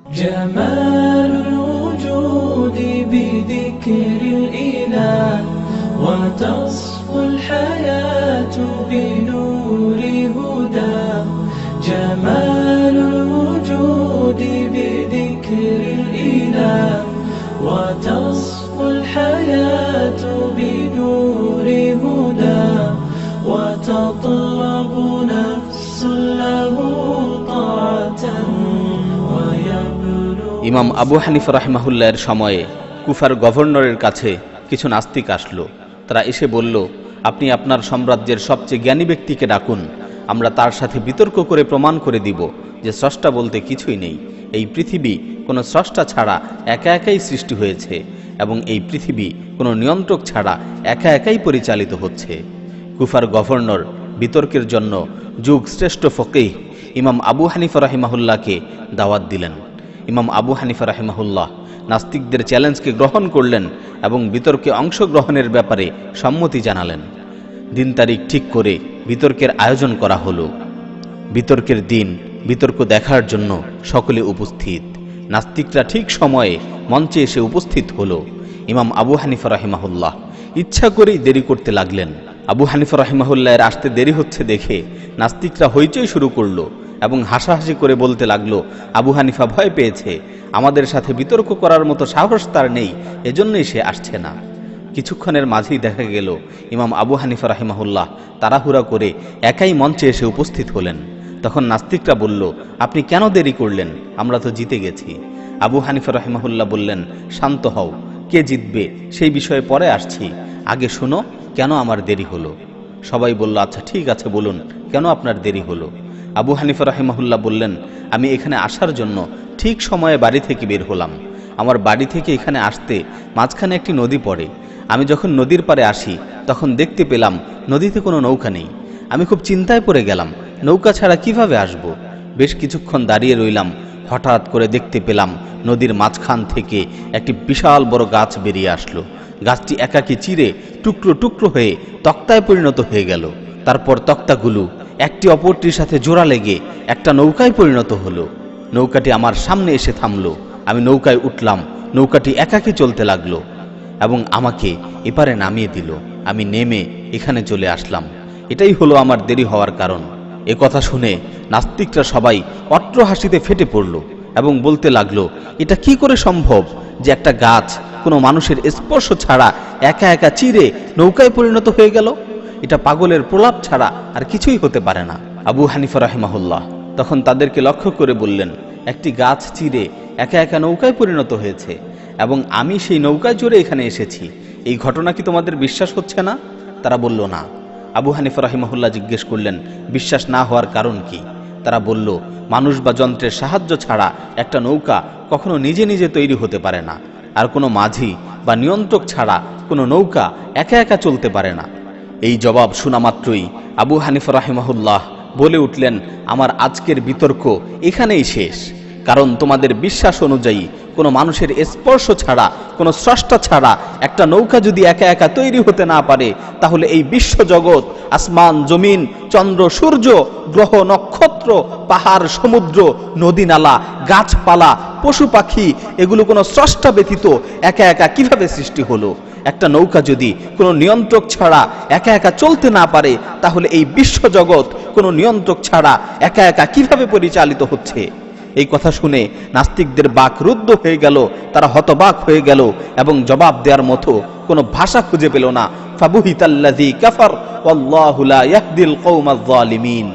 جمال الوجود بذكر الإله وتصفو الحياة بنور هدى جمال الوجود بذكر الإله وتصفو الحياة بنور هدى وتطلب نفس له طاعة ইমাম আবু হানিফা রাহিমাহুল্লাহর সময়ে কুফার গভর্নরের কাছে কিছু নাস্তিক আসলো। তারা এসে বলল, আপনি আপনার সাম্রাজ্যের সবচেয়ে জ্ঞানী ব্যক্তিকে ডাকুন, আমরা তার সাথে বিতর্ক করে প্রমাণ করে দিব যে স্রষ্টা বলতে কিছুই নেই। এই পৃথিবী কোনো স্রষ্টা ছাড়া একা একাই সৃষ্টি হয়েছে এবং এই পৃথিবী কোনো নিয়ন্ত্রক ছাড়া একা একাই পরিচালিত হচ্ছে। কুফার গভর্নর বিতর্কের জন্য যুগ শ্রেষ্ঠ ফকিহ ইমাম আবু হানিফা রাহিমাহুল্লাহকে দাওয়াত দিলেন। ইমাম আবু হানিফা রাহিমাহুল্লাহ নাস্তিকদের চ্যালেঞ্জকে গ্রহণ করলেন এবং বিতর্কে অংশগ্রহণের ব্যাপারে সম্মতি জানালেন। দিন তারিখ ঠিক করে বিতর্কের আয়োজন করা হলো। বিতর্কের দিন বিতর্ক দেখার জন্য সকলে উপস্থিত। নাস্তিকরা ঠিক সময়ে মঞ্চে এসে উপস্থিত হলো। ইমাম আবু হানিফা রাহিমাহুল্লাহ ইচ্ছা করেই দেরি করতে লাগলেন। আবু হানিফা রাহিমাহুল্লাহের আসতে দেরি হচ্ছে দেখে নাস্তিকরা হইচই শুরু করলো এবং হাসাহাসি করে বলতে লাগলো, আবু হানিফা ভয় পেয়েছে, আমাদের সাথে বিতর্ক করার মতো সাহস তার নেই, এজন্যই সে আসছে না। কিছুক্ষণের মাঝেই দেখা গেল ইমাম আবু হানিফা রাহিমাহুল্লাহ তাড়াহুড়া করে একাই মঞ্চে এসে উপস্থিত হলেন। তখন নাস্তিকরা বলল, আপনি কেন দেরি করলেন, আমরা তো জিতে গেছি। আবু হানিফা রাহিমাহুল্লাহ বললেন, শান্ত হও, কে জিতবে সেই বিষয়ে পরে আসছি, আগে শোনো কেন আমার দেরি হলো। সবাই বলল, আচ্ছা ঠিক আছে, বলুন কেন আপনার দেরি হলো। আবু হানিফা রাহিমাহুল্লাহ বললেন, আমি এখানে আসার জন্য ঠিক সময়ে বাড়ি থেকে বের হলাম। আমার বাড়ি থেকে এখানে আসতে মাঝখানে একটি নদী পড়ে। আমি যখন নদীর পাড়ে আসি তখন দেখতে পেলাম নদীতে কোনো নৌকা নেই। আমি খুব চিন্তায় পড়ে গেলাম, নৌকা ছাড়া কিভাবে আসব। বেশ কিছুক্ষণ দাঁড়িয়ে রইলাম। হঠাৎ করে দেখতে পেলাম নদীর মাঝখান থেকে একটি বিশাল বড় গাছ বেরিয়ে আসলো। গাছটি একাকী চিরে টুকরো টুকরো হয়ে তক্তায় পরিণত হয়ে গেল। তারপর তক্তাগুলো একটি অপরটির সাথে জোড়া লেগে একটা নৌকায় পরিণত হলো। নৌকাটি আমার সামনে এসে থামলো। আমি নৌকায় উঠলাম। নৌকাটি একাকী চলতে লাগলো এবং আমাকে এপারে নামিয়ে দিল। আমি নেমে এখানে চলে আসলাম। এটাই হলো আমার দেরি হওয়ার কারণ। এ কথা শুনে নাস্তিকরা সবাই অট্ট হাসিতে ফেটে পড়ল এবং বলতে লাগলো, এটা কি করে সম্ভব যে একটা গাছ কোনো মানুষের স্পর্শ ছাড়া একা একা চিরে নৌকায় পরিণত হয়ে গেল? এটা পাগলের প্রলাপ ছাড়া আর কিছুই হতে পারে না। আবু হানিফা রাহিমাহুল্লাহ তখন তাদেরকে লক্ষ্য করে বললেন, একটি গাছ চিরে একা একা নৌকায় পরিণত হয়েছে এবং আমি সেই নৌকায় চড়ে এখানে এসেছি। এই ঘটনা কি তোমাদের বিশ্বাস হচ্ছে না? তারা বলল না। আবু হানিফা রাহিমাহুল্লাহ জিজ্ঞেস করলেন, বিশ্বাস না হওয়ার কারণ কি? তারা বলল, মানুষ বা যন্ত্রের সাহায্য ছাড়া একটা নৌকা কখনো নিজে নিজে তৈরি হতে পারে না, আর কোনো মাঝি বা নিয়ন্ত্রক ছাড়া কোনো নৌকা একা একা চলতে পারে না। এই জবাব শোনা মাত্রই আবু হানিফা রাহিমাহুল্লাহ বলে উঠলেন, আমার আজকের বিতর্ক এখানেই শেষ। কারণ তোমাদের বিশ্বাস অনুযায়ী কোনো মানুষের স্পর্শ ছাড়া, কোনো স্রষ্টা ছাড়া একটা নৌকা যদি একা একা তৈরি হতে না পারে, তাহলে এই বিশ্বজগৎ, আসমান জমিন, চন্দ্র সূর্য, গ্রহ নক্ষত্র, পাহাড় সমুদ্র, নদী নালা, গাছপালা, পশু পাখি, এগুলো কোনো স্রষ্টা ব্যতীত একা একা কিভাবে সৃষ্টি হলো? একটা নৌকা যদি কোনো নিয়ন্ত্রক ছাড়া একা একা চলতে না পারে, তাহলে এই বিশ্বজগৎ কোনো নিয়ন্ত্রক ছাড়া একা একা কিভাবে পরিচালিত হচ্ছে? এই কথা শুনে নাস্তিকদের বাক রুদ্ধ হয়ে গেল। তারা হতবাক হয়ে গেল এবং জবাব দেওয়ার মতো কোনো ভাষা খুঁজে পেল না। ফাবুহিতাল্লাযী কাফার ওয়াল্লাহু লা ইয়াহদিল কওমায যালিমিন।